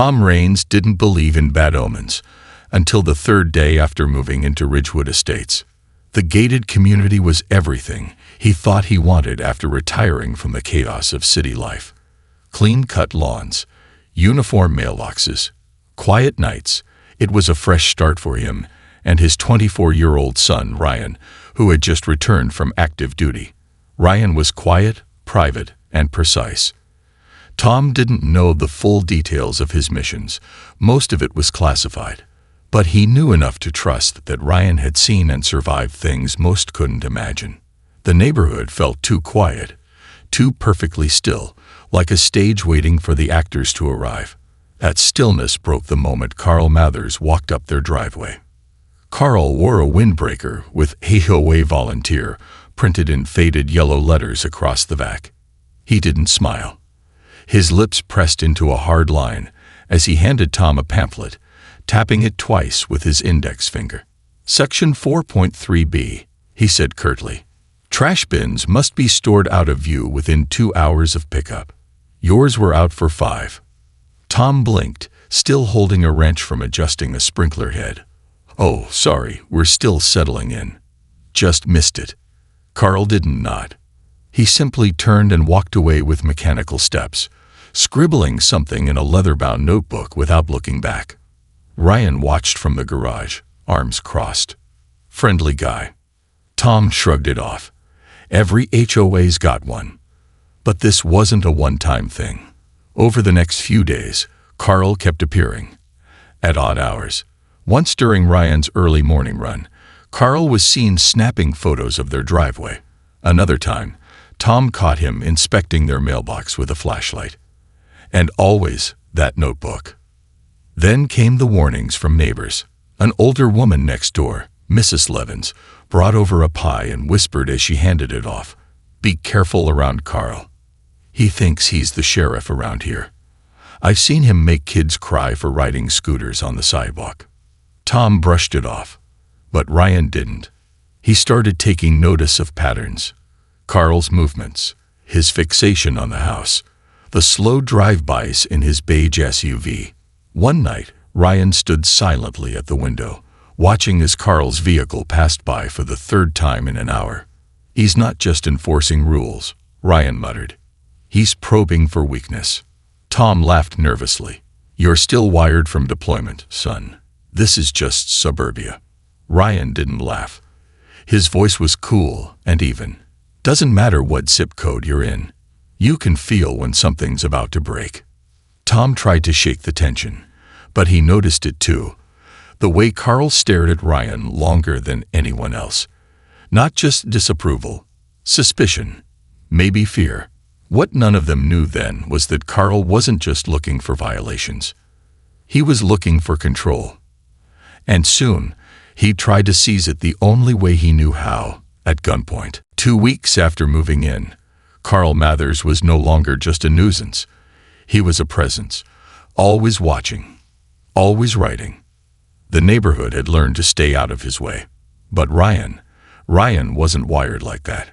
Tom Raines didn't believe in bad omens until the third day after moving into Ridgewood Estates. The gated community was everything he thought he wanted after retiring from the chaos of city life. Clean-cut lawns, uniform mailboxes, quiet nights. It was a fresh start for him and his 24-year-old son, Ryan, who had just returned from active duty. Ryan was quiet, private, and precise. Tom didn't know the full details of his missions. Most of it was classified. But he knew enough to trust that Ryan had seen and survived things most couldn't imagine. The neighborhood felt too quiet, too perfectly still, like a stage waiting for the actors to arrive. That stillness broke the moment Carl Mathers walked up their driveway. Carl wore a windbreaker with HOA volunteer printed in faded yellow letters across the back. He didn't smile. His lips pressed into a hard line as he handed Tom a pamphlet, tapping it twice with his index finger. Section 4.3b, he said curtly. Trash bins must be stored out of view within 2 hours of pickup. Yours were out for 5. Tom blinked, still holding a wrench from adjusting a sprinkler head. Oh, sorry, we're still settling in. Just missed it. Carl didn't nod. He simply turned and walked away with mechanical steps, scribbling something in a leather-bound notebook without looking back. Ryan watched from the garage, arms crossed. Friendly guy. Tom shrugged it off. Every HOA's got one. But this wasn't a one-time thing. Over the next few days, Carl kept appearing. At odd hours. Once during Ryan's early morning run, Carl was seen snapping photos of their driveway. Another time, Tom caught him inspecting their mailbox with a flashlight. And always that notebook. Then came the warnings from neighbors. An older woman next door, Mrs. Levins, brought over a pie and whispered as she handed it off, "Be careful around Carl. He thinks he's the sheriff around here. I've seen him make kids cry for riding scooters on the sidewalk." Tom brushed it off, but Ryan didn't. He started taking notice of patterns. Carl's movements, his fixation on the house, the slow drive-bys in his beige SUV. One night, Ryan stood silently at the window, watching as Carl's vehicle passed by for the third time in an hour. "He's not just enforcing rules," Ryan muttered. "He's probing for weakness." Tom laughed nervously. "You're still wired from deployment, son. This is just suburbia." Ryan didn't laugh. His voice was cool and even. "Doesn't matter what zip code you're in. You can feel when something's about to break." Tom tried to shake the tension, but he noticed it too. The way Carl stared at Ryan longer than anyone else. Not just disapproval, suspicion, maybe fear. What none of them knew then was that Carl wasn't just looking for violations. He was looking for control. And soon, he tried to seize it the only way he knew how, at gunpoint. 2 weeks after moving in, Carl Mathers was no longer just a nuisance. He was a presence, always watching, always writing. The neighborhood had learned to stay out of his way. But Ryan wasn't wired like that.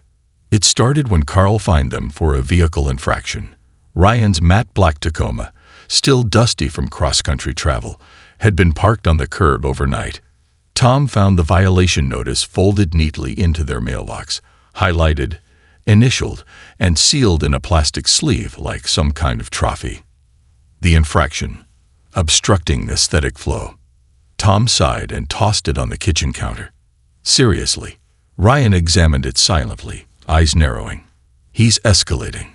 It started when Carl fined them for a vehicle infraction. Ryan's matte black Tacoma, still dusty from cross-country travel, had been parked on the curb overnight. Tom found the violation notice folded neatly into their mailbox, highlighted, initialed, and sealed in a plastic sleeve like some kind of trophy. The infraction, obstructing aesthetic flow. Tom sighed and tossed it on the kitchen counter. Seriously. Ryan examined it silently, eyes narrowing. "He's escalating."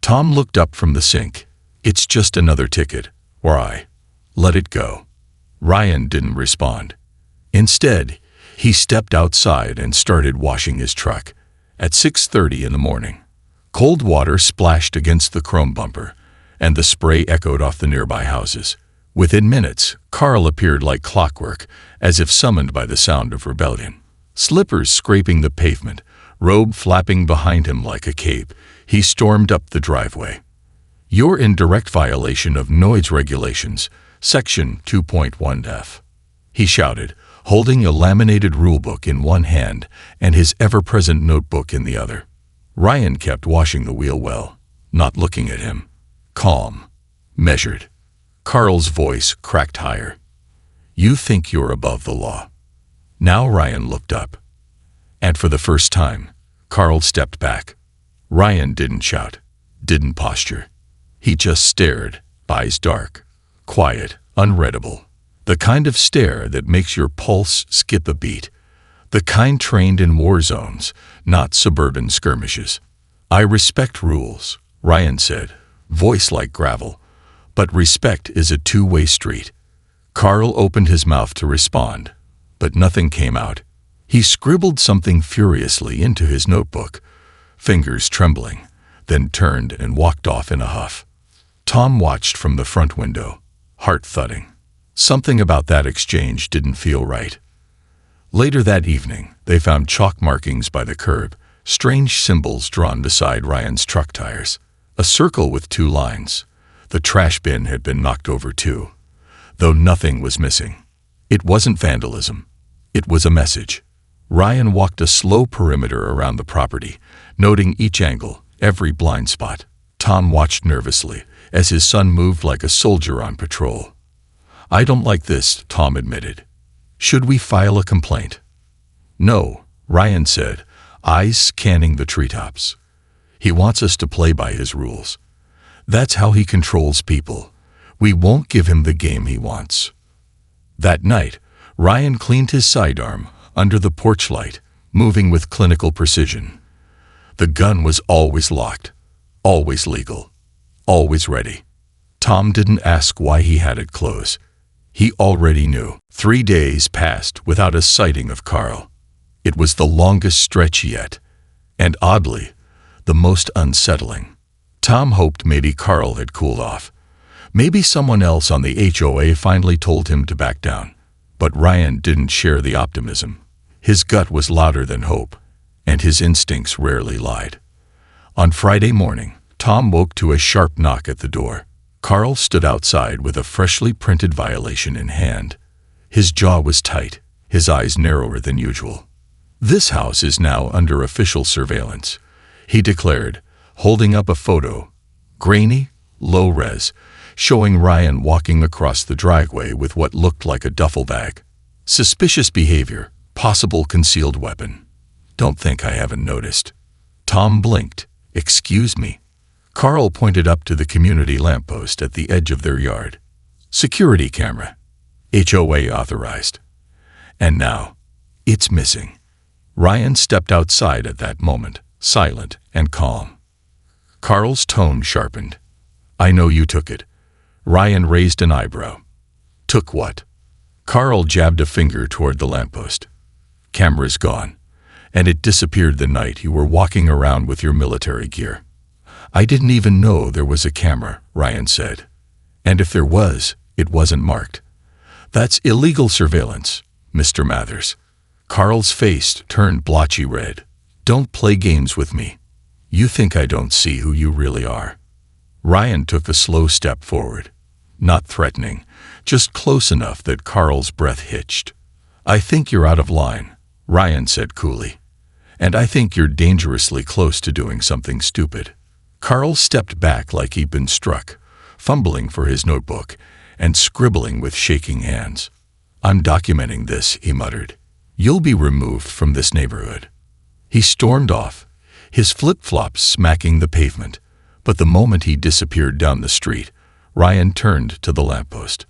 Tom looked up from the sink. "It's just another ticket, or I let it go." Ryan didn't respond. Instead, he stepped outside and started washing his truck. At 6:30 in the morning, cold water splashed against the chrome bumper, and the spray echoed off the nearby houses. Within minutes, Carl appeared like clockwork, as if summoned by the sound of rebellion. Slippers scraping the pavement, robe flapping behind him like a cape, he stormed up the driveway. "You're in direct violation of noise regulations, Section 2.1F, he shouted, holding a laminated rulebook in one hand and his ever-present notebook in the other. Ryan kept washing the wheel well, not looking at him. Calm, measured. Carl's voice cracked higher. You think you're above the law. Now Ryan looked up. And for the first time, Carl stepped back. Ryan didn't shout, didn't posture. He just stared, eyes dark, quiet, unreadable. The kind of stare that makes your pulse skip a beat. The kind trained in war zones, not suburban skirmishes. I respect rules, Ryan said, voice like gravel. But respect is a two-way street. Carl opened his mouth to respond, but nothing came out. He scribbled something furiously into his notebook, fingers trembling, then turned and walked off in a huff. Tom watched from the front window, heart thudding. Something about that exchange didn't feel right. Later that evening, they found chalk markings by the curb, strange symbols drawn beside Ryan's truck tires. A circle with two lines. The trash bin had been knocked over too, though nothing was missing. It wasn't vandalism. It was a message. Ryan walked a slow perimeter around the property, noting each angle, every blind spot. Tom watched nervously as his son moved like a soldier on patrol. I don't like this, Tom admitted. Should we file a complaint? No, Ryan said, eyes scanning the treetops. He wants us to play by his rules. That's how he controls people. We won't give him the game he wants. That night, Ryan cleaned his sidearm under the porch light, moving with clinical precision. The gun was always locked, always legal, always ready. Tom didn't ask why he had it close. He already knew. 3 days passed without a sighting of Carl. It was the longest stretch yet, and oddly, the most unsettling. Tom hoped maybe Carl had cooled off. Maybe someone else on the HOA finally told him to back down. But Ryan didn't share the optimism. His gut was louder than hope, and his instincts rarely lied. On Friday morning, Tom woke to a sharp knock at the door. Carl stood outside with a freshly printed violation in hand. His jaw was tight, his eyes narrower than usual. This house is now under official surveillance, he declared, holding up a photo, grainy, low-res, showing Ryan walking across the driveway with what looked like a duffel bag. Suspicious behavior, possible concealed weapon. Don't think I haven't noticed. Tom blinked. Excuse me. Carl pointed up to the community lamppost at the edge of their yard. Security camera. HOA authorized. And now, it's missing. Ryan stepped outside at that moment, silent and calm. Carl's tone sharpened. I know you took it. Ryan raised an eyebrow. Took what? Carl jabbed a finger toward the lamppost. Camera's gone, and it disappeared the night you were walking around with your military gear. I didn't even know there was a camera, Ryan said. And if there was, it wasn't marked. That's illegal surveillance, Mr. Mathers. Carl's face turned blotchy red. Don't play games with me. You think I don't see who you really are. Ryan took a slow step forward. Not threatening, just close enough that Carl's breath hitched. I think you're out of line, Ryan said coolly. And I think you're dangerously close to doing something stupid. Carl stepped back like he'd been struck, fumbling for his notebook and scribbling with shaking hands. I'm documenting this, he muttered. You'll be removed from this neighborhood. He stormed off, his flip-flops smacking the pavement. But the moment he disappeared down the street, Ryan turned to the lamppost.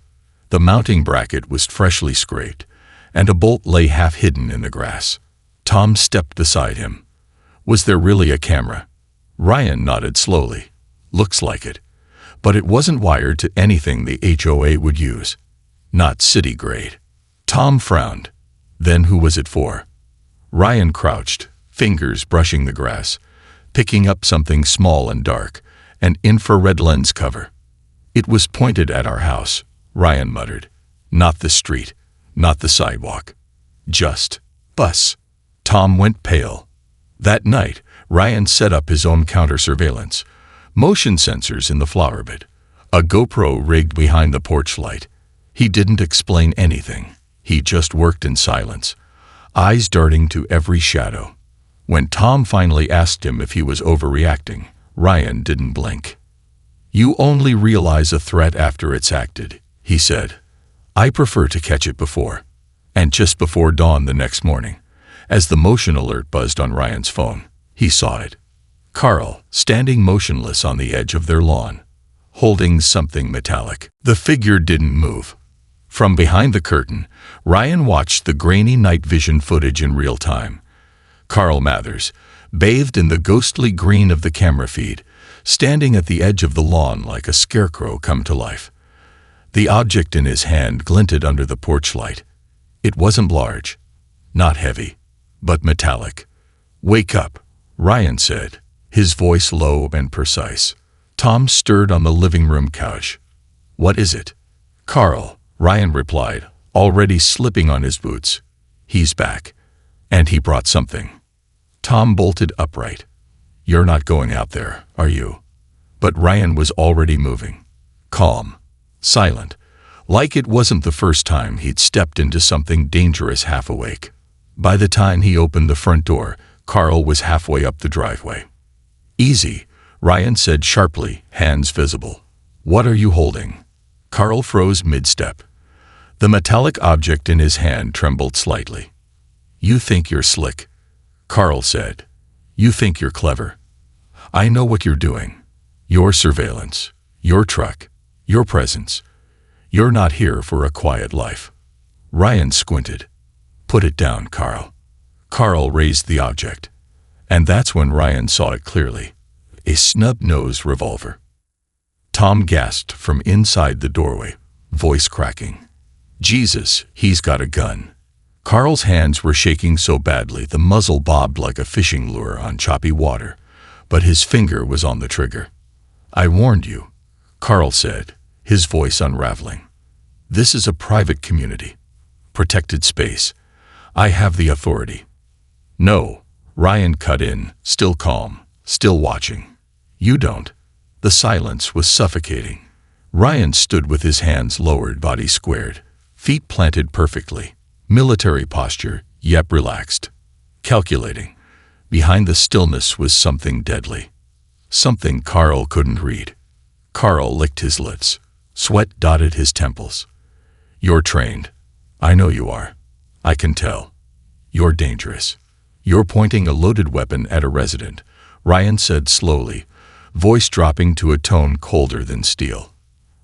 The mounting bracket was freshly scraped, and a bolt lay half hidden in the grass. Tom stepped beside him. Was there really a camera? Ryan nodded slowly. Looks like it. But it wasn't wired to anything the HOA would use. Not city grade. Tom frowned. Then who was it for? Ryan crouched, fingers brushing the grass, picking up something small and dark, an infrared lens cover. It was pointed at our house, Ryan muttered. Not the street, not the sidewalk. Just bus. Tom went pale. That night, Ryan set up his own counter-surveillance. Motion sensors in the flower bed. A GoPro rigged behind the porch light. He didn't explain anything. He just worked in silence, eyes darting to every shadow. When Tom finally asked him if he was overreacting, Ryan didn't blink. You only realize a threat after it's acted, he said. I prefer to catch it before. And just before dawn the next morning, as the motion alert buzzed on Ryan's phone, he saw it. Carl, standing motionless on the edge of their lawn, holding something metallic. The figure didn't move. From behind the curtain, Ryan watched the grainy night vision footage in real time. Carl Mathers, bathed in the ghostly green of the camera feed, standing at the edge of the lawn like a scarecrow come to life. The object in his hand glinted under the porch light. It wasn't large, not heavy, but metallic. Wake up, Ryan said, his voice low and precise. Tom stirred on the living room couch. What is it? Carl, Ryan replied, already slipping on his boots. He's back. And he brought something. Tom bolted upright. You're not going out there, are you? But Ryan was already moving. Calm. Silent. Like it wasn't the first time he'd stepped into something dangerous half awake. By the time he opened the front door, Carl was halfway up the driveway. Easy, Ryan said sharply, hands visible. What are you holding? Carl froze mid-step. The metallic object in his hand trembled slightly. You think you're slick, Carl said. You think you're clever. I know what you're doing. Your surveillance, your truck, your presence. You're not here for a quiet life. Ryan squinted. Put it down, Carl. Carl raised the object. And that's when Ryan saw it clearly. A snub-nosed revolver. Tom gasped from inside the doorway, voice cracking. Jesus, he's got a gun. Carl's hands were shaking so badly the muzzle bobbed like a fishing lure on choppy water, but his finger was on the trigger. I warned you, Carl said, his voice unraveling. This is a private community. Protected space. I have the authority. No, Ryan cut in, still calm, still watching. You don't. The silence was suffocating. Ryan stood with his hands lowered, body squared, feet planted perfectly. Military posture, yet relaxed. Calculating. Behind the stillness was something deadly. Something Carl couldn't read. Carl licked his lips. Sweat dotted his temples. You're trained. I know you are. I can tell. You're dangerous. You're pointing a loaded weapon at a resident, Ryan said slowly, voice dropping to a tone colder than steel.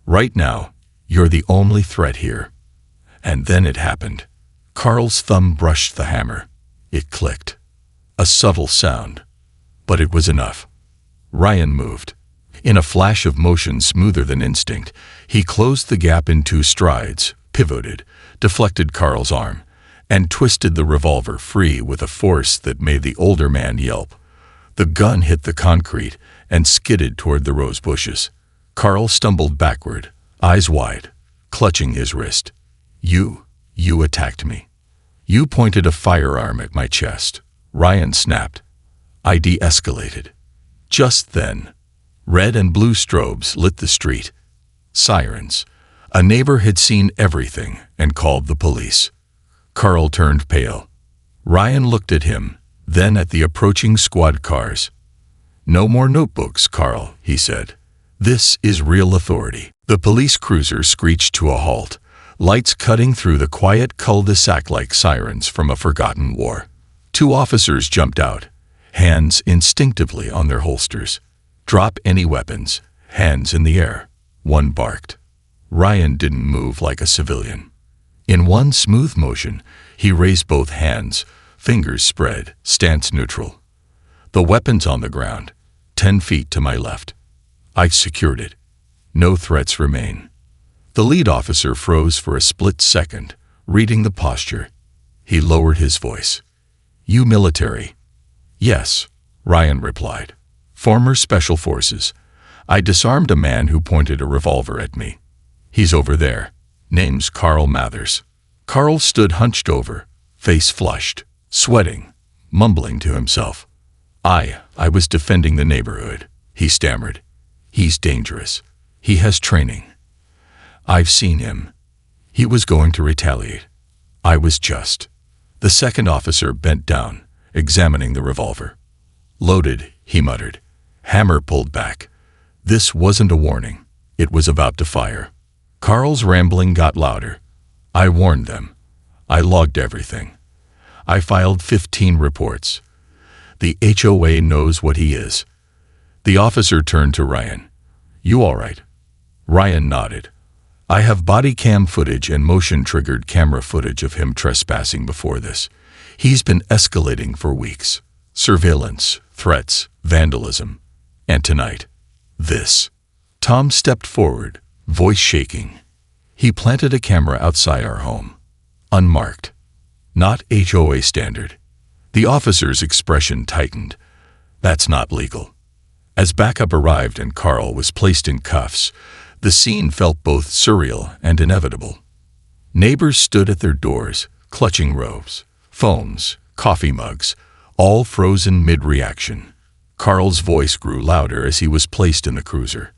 Right now, you're the only threat here. And then it happened. Carl's thumb brushed the hammer. It clicked. A subtle sound. But it was enough. Ryan moved. In a flash of motion smoother than instinct, he closed the gap in 2 strides, pivoted, deflected Carl's arm, and twisted the revolver free with a force that made the older man yelp. The gun hit the concrete and skidded toward the rose bushes. Carl stumbled backward, eyes wide, clutching his wrist. You attacked me. You pointed a firearm at my chest. Ryan snapped. I de-escalated. Just then, red and blue strobes lit the street. Sirens. A neighbor had seen everything and called the police. Carl turned pale. Ryan looked at him, then at the approaching squad cars. No more notebooks, Carl, he said. This is real authority. The police cruiser screeched to a halt, lights cutting through the quiet cul-de-sac like sirens from a forgotten war. 2 officers jumped out, hands instinctively on their holsters. Drop any weapons, hands in the air. One barked. Ryan didn't move like a civilian. In one smooth motion, he raised both hands, fingers spread, stance neutral. The weapon's on the ground, 10 feet to my left. I secured it. No threats remain. The lead officer froze for a split second, reading the posture. He lowered his voice. You military? Yes, Ryan replied. Former Special Forces. I disarmed a man who pointed a revolver at me. He's over there. Name's Carl Mathers. Carl stood hunched over, face flushed, sweating, mumbling to himself. I was defending the neighborhood, he stammered. He's dangerous. He has training. I've seen him. He was going to retaliate. I was just. The second officer bent down, examining the revolver. Loaded, he muttered. Hammer pulled back. This wasn't a warning. It was about to fire. Carl's rambling got louder. I warned them. I logged everything. I filed 15 reports. The HOA knows what he is. The officer turned to Ryan. You all right? Ryan nodded. I have body cam footage and motion-triggered camera footage of him trespassing before this. He's been escalating for weeks. Surveillance, threats, vandalism. And tonight, this. Tom stepped forward, voice shaking. He planted a camera outside our home. Unmarked. Not HOA standard. The officer's expression tightened. That's not legal. As backup arrived and Carl was placed in cuffs, the scene felt both surreal and inevitable. Neighbors stood at their doors, clutching robes, phones, coffee mugs, all frozen mid-reaction. Carl's voice grew louder as he was placed in the cruiser.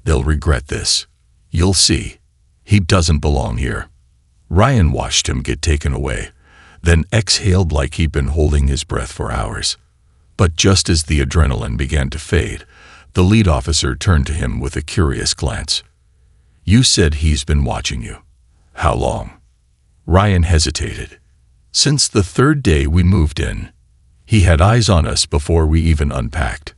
They'll regret this. You'll see. He doesn't belong here. Ryan watched him get taken away, then exhaled like he'd been holding his breath for hours. But just as the adrenaline began to fade, the lead officer turned to him with a curious glance. You said he's been watching you. How long? Ryan hesitated. Since the third day we moved in. He had eyes on us before we even unpacked.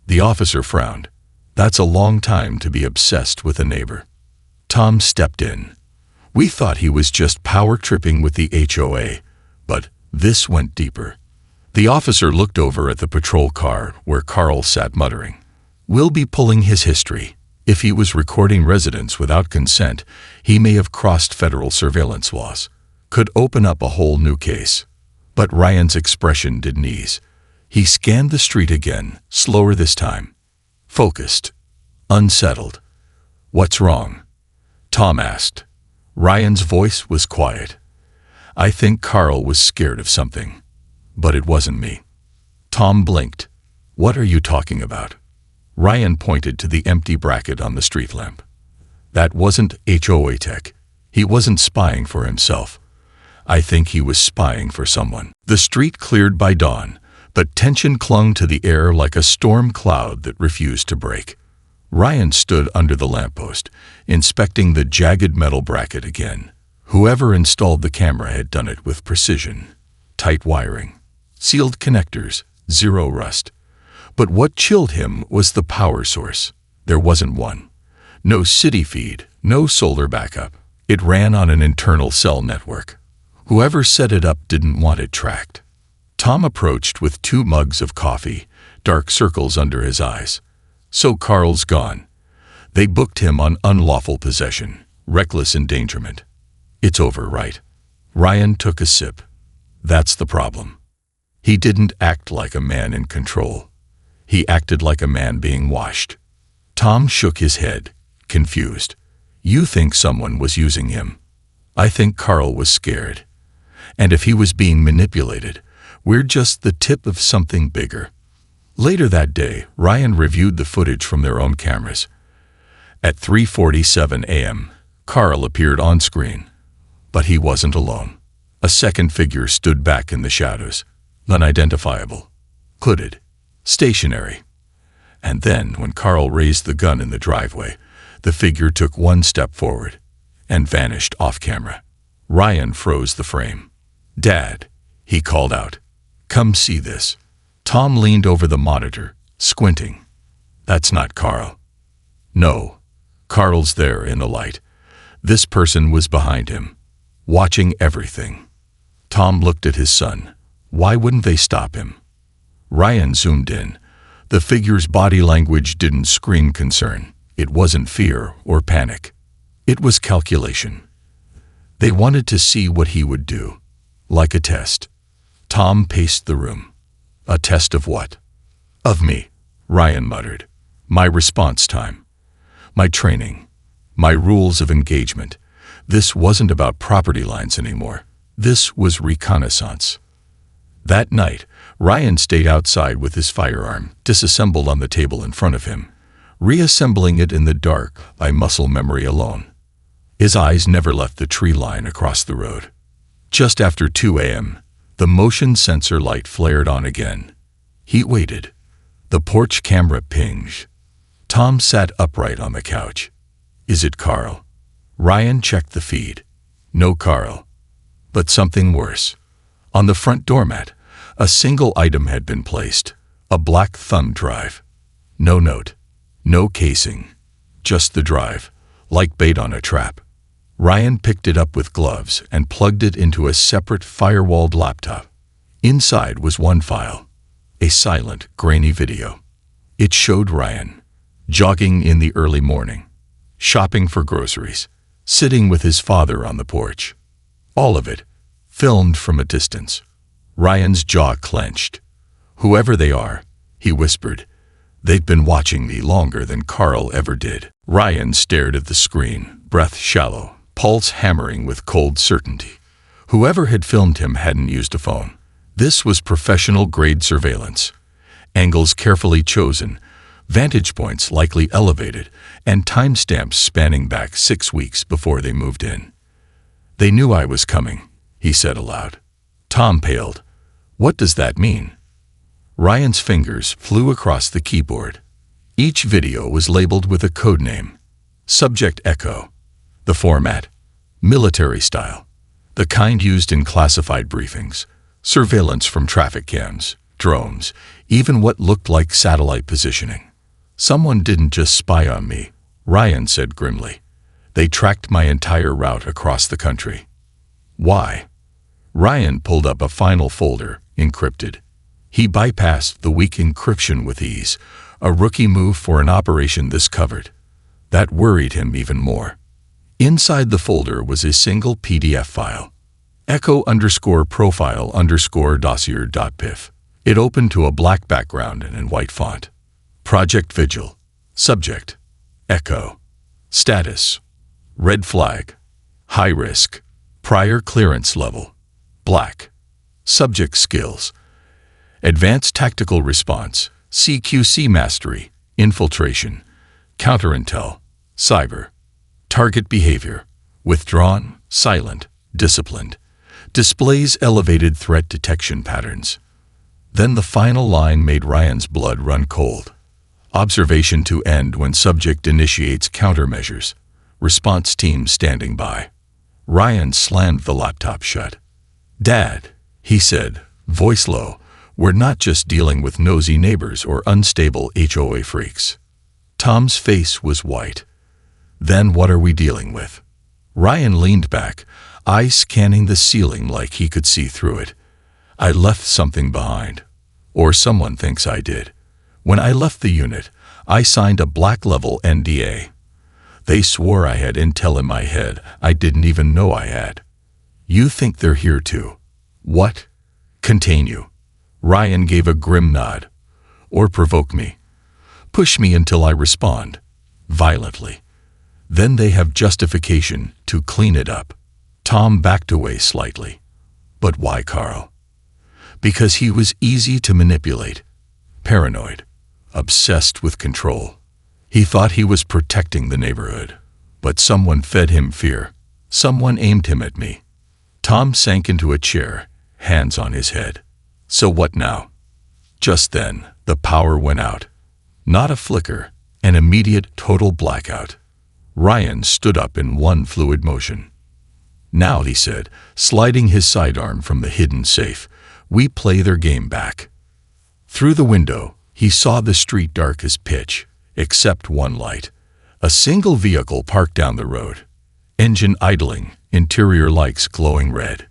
The officer frowned. That's a long time to be obsessed with a neighbor. Tom stepped in. We thought he was just power tripping with the HOA, but this went deeper. The officer looked over at the patrol car where Carl sat muttering. We'll be pulling his history. If he was recording residents without consent, he may have crossed federal surveillance laws. Could open up a whole new case. But Ryan's expression didn't ease. He scanned the street again, slower this time. Focused. Unsettled. What's wrong? Tom asked. Ryan's voice was quiet. I think Carl was scared of something. But it wasn't me. Tom blinked. What are you talking about? Ryan pointed to the empty bracket on the street lamp. That wasn't HOA tech. He wasn't spying for himself. I think he was spying for someone. The street cleared by dawn, but tension clung to the air like a storm cloud that refused to break. Ryan stood under the lamppost, inspecting the jagged metal bracket again. Whoever installed the camera had done it with precision. Tight wiring. Sealed connectors. Zero rust. But what chilled him was the power source. There wasn't one. No city feed, no solar backup. It ran on an internal cell network. Whoever set it up didn't want it tracked. Tom approached with 2 mugs of coffee, dark circles under his eyes. So Carl's gone. They booked him on unlawful possession, reckless endangerment. It's over, right? Ryan took a sip. That's the problem. He didn't act like a man in control. He acted like a man being watched. Tom shook his head, confused. You think someone was using him. I think Carl was scared. And if he was being manipulated, we're just the tip of something bigger. Later that day, Ryan reviewed the footage from their own cameras. At 3:47 a.m., Carl appeared on screen. But he wasn't alone. A second figure stood back in the shadows, unidentifiable, hooded, stationary. And then, when Carl raised the gun in the driveway, the figure took 1 step forward and vanished off camera. Ryan froze the frame. Dad, he called out. Come see this. Tom leaned over the monitor, squinting. That's not Carl. No, Carl's there in the light. This person was behind him, watching everything. Tom looked at his son. Why wouldn't they stop him? Ryan zoomed in. The figure's body language didn't scream concern. It wasn't fear or panic. It was calculation. They wanted to see what he would do. Like a test. Tom paced the room. A test of what? Of me, Ryan muttered. My response time. My training. My rules of engagement. This wasn't about property lines anymore. This was reconnaissance. That night, Ryan stayed outside with his firearm, disassembled on the table in front of him, reassembling it in the dark by muscle memory alone. His eyes never left the tree line across the road. Just after 2 a.m., the motion sensor light flared on again. He waited. The porch camera pinged. Tom sat upright on the couch. Is it Carl? Ryan checked the feed. No Carl. But something worse. On the front doormat, a single item had been placed. A black thumb drive. No note. No casing. Just the drive, like bait on a trap. Ryan picked it up with gloves and plugged it into a separate firewalled laptop. Inside was one file. A silent, grainy video. It showed Ryan, jogging in the early morning, shopping for groceries, sitting with his father on the porch. All of it, filmed from a distance. Ryan's jaw clenched. Whoever they are, he whispered, they've been watching me longer than Carl ever did. Ryan stared at the screen, breath shallow, pulse hammering with cold certainty. Whoever had filmed him hadn't used a phone. This was professional-grade surveillance. Angles carefully chosen, vantage points likely elevated, and timestamps spanning back 6 weeks before they moved in. They knew I was coming, he said aloud. Tom paled. What does that mean? Ryan's fingers flew across the keyboard. Each video was labeled with a code name. Subject Echo. The format, military style. The kind used in classified briefings. Surveillance from traffic cams, drones, even what looked like satellite positioning. Someone didn't just spy on me, Ryan said grimly. They tracked my entire route across the country. Why? Ryan pulled up a final folder, encrypted. He bypassed the weak encryption with ease, a rookie move for an operation this covered. That worried him even more. Inside the folder was a single PDF file. echo_profile_dossier.pif. It opened to a black background and in white font. Project Vigil. Subject. Echo. Status. Red flag. High risk. Prior clearance level. Black. Subject skills. Advanced tactical response. CQC mastery. Infiltration. Counterintel. Cyber. Target behavior. Withdrawn. Silent. Disciplined. Displays elevated threat detection patterns. Then the final line made Ryan's blood run cold. Observation to end when subject initiates countermeasures. Response team standing by. Ryan slammed the laptop shut. Dad, he said, voice low, we're not just dealing with nosy neighbors or unstable HOA freaks. Tom's face was white. Then what are we dealing with? Ryan leaned back, eyes scanning the ceiling like he could see through it. I left something behind. Or someone thinks I did. When I left the unit, I signed a black-level NDA. They swore I had intel in my head I didn't even know I had. You think they're here too? What? Contain you. Ryan gave a grim nod. Or provoke me. Push me until I respond. Violently. Then they have justification to clean it up. Tom backed away slightly. But why Carl? Because he was easy to manipulate. Paranoid. Obsessed with control. He thought he was protecting the neighborhood. But someone fed him fear. Someone aimed him at me. Tom sank into a chair, hands on his head. So what now? Just then, the power went out. Not a flicker, an immediate total blackout. Ryan stood up in one fluid motion. Now, he said, sliding his sidearm from the hidden safe, we play their game back. Through the window, he saw the street dark as pitch, except one light. A single vehicle parked down the road. Engine idling, interior lights glowing red.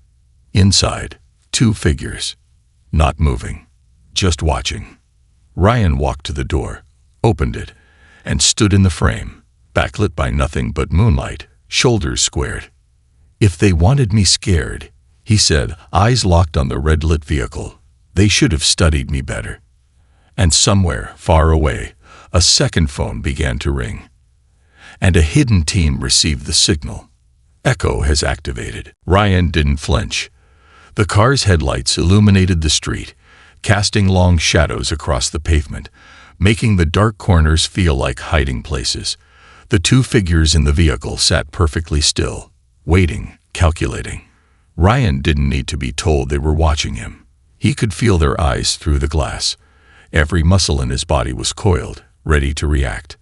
Inside, 2 figures. Not moving, just watching. Ryan walked to the door, opened it, and stood in the frame, backlit by nothing but moonlight, shoulders squared. If they wanted me scared, he said, eyes locked on the red-lit vehicle, they should have studied me better. And somewhere, far away, a second phone began to ring. And a hidden team received the signal. Echo has activated. Ryan didn't flinch. The car's headlights illuminated the street, casting long shadows across the pavement, making the dark corners feel like hiding places. The 2 figures in the vehicle sat perfectly still, waiting, calculating. Ryan didn't need to be told they were watching him. He could feel their eyes through the glass. Every muscle in his body was coiled, ready to react.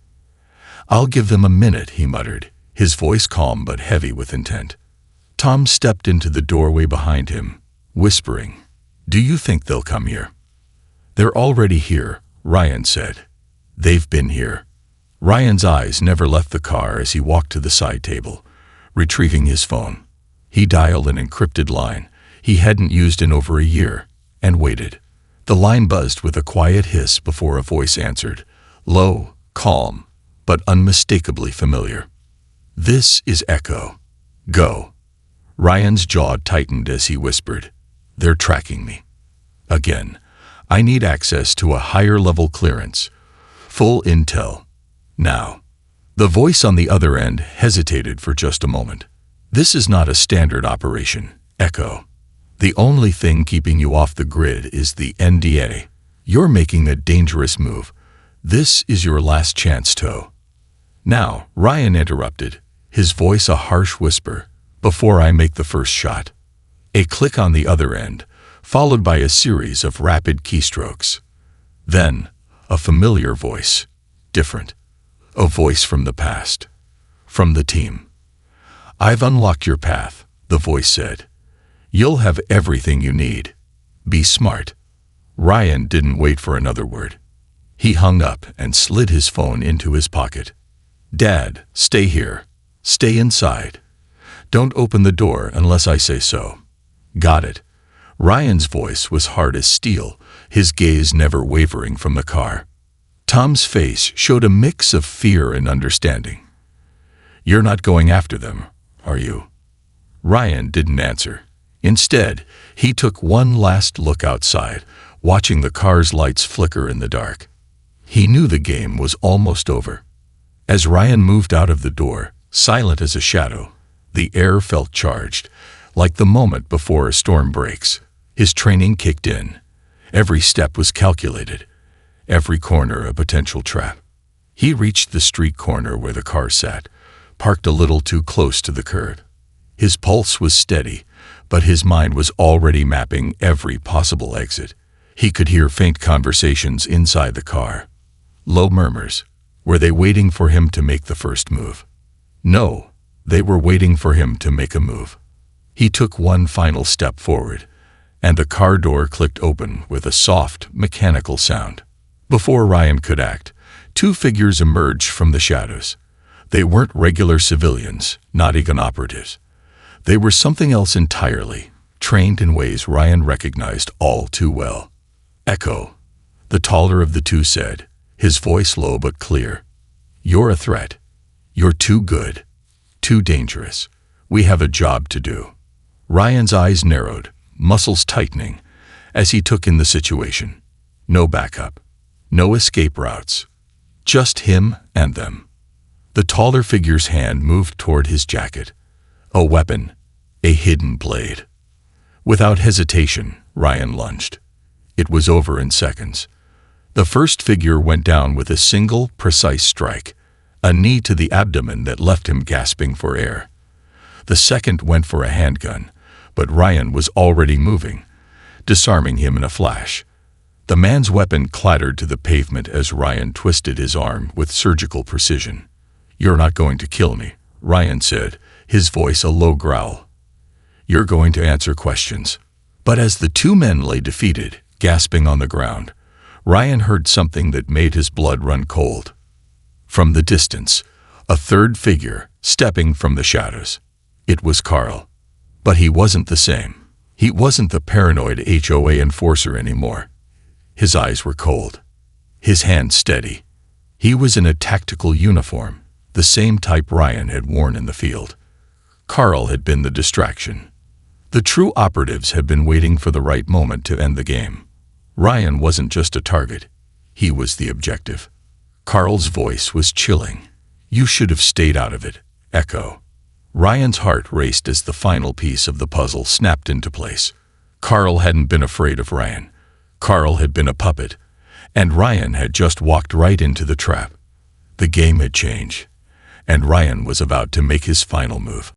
"I'll give them a minute," he muttered, his voice calm but heavy with intent. Tom stepped into the doorway behind him, whispering, "Do you think they'll come here?" "They're already here," Ryan said. "They've been here." Ryan's eyes never left the car as he walked to the side table, retrieving his phone. He dialed an encrypted line he hadn't used in over a year, and waited. The line buzzed with a quiet hiss before a voice answered, low, calm, but unmistakably familiar. "This is Echo. Go." Ryan's jaw tightened as he whispered, "They're tracking me. Again, I need access to a higher-level clearance. Full intel. Now." The voice on the other end hesitated for just a moment. "This is not a standard operation, Echo. The only thing keeping you off the grid is the NDA. You're making a dangerous move. This is your last chance, Toe." "Now," Ryan interrupted, his voice a harsh whisper, "before I make the first shot." A click on the other end, followed by a series of rapid keystrokes. Then, a familiar voice. Different. A voice from the past. From the team. "I've unlocked your path," the voice said. "You'll have everything you need. Be smart." Ryan didn't wait for another word. He hung up and slid his phone into his pocket. "Dad, stay here. Stay inside. Don't open the door unless I say so." "Got it." Ryan's voice was hard as steel, his gaze never wavering from the car. Tom's face showed a mix of fear and understanding. "You're not going after them, are you?" Ryan didn't answer. Instead, he took one last look outside, watching the car's lights flicker in the dark. He knew the game was almost over. As Ryan moved out of the door, silent as a shadow, the air felt charged, like the moment before a storm breaks. His training kicked in. Every step was calculated, every corner a potential trap. He reached the street corner where the car sat, parked a little too close to the curb. His pulse was steady, but his mind was already mapping every possible exit. He could hear faint conversations inside the car. Low murmurs. Were they waiting for him to make the first move? No, they were waiting for him to make a move. He took one final step forward, and the car door clicked open with a soft, mechanical sound. Before Ryan could act, two figures emerged from the shadows. They weren't regular civilians, not even operatives. They were something else entirely, trained in ways Ryan recognized all too well. "Echo," the taller of the two said, his voice low but clear. "You're a threat. You're too good, too dangerous. We have a job to do." Ryan's eyes narrowed, muscles tightening, as he took in the situation. No backup, no escape routes, just him and them. The taller figure's hand moved toward his jacket. A weapon, a hidden blade. Without hesitation, Ryan lunged. It was over in seconds. The first figure went down with a single, precise strike, a knee to the abdomen that left him gasping for air. The second went for a handgun, but Ryan was already moving, disarming him in a flash. The man's weapon clattered to the pavement as Ryan twisted his arm with surgical precision. "You're not going to kill me," Ryan said, his voice a low growl. "You're going to answer questions." But as the two men lay defeated, gasping on the ground, Ryan heard something that made his blood run cold. From the distance, a third figure, stepping from the shadows. It was Carl. But he wasn't the same. He wasn't the paranoid HOA enforcer anymore. His eyes were cold. His hands steady. He was in a tactical uniform, the same type Ryan had worn in the field. Carl had been the distraction. The true operatives had been waiting for the right moment to end the game. Ryan wasn't just a target. He was the objective. Carl's voice was chilling. "You should have stayed out of it, Echo." Ryan's heart raced as the final piece of the puzzle snapped into place. Carl hadn't been afraid of Ryan. Carl had been a puppet, and Ryan had just walked right into the trap. The game had changed, and Ryan was about to make his final move.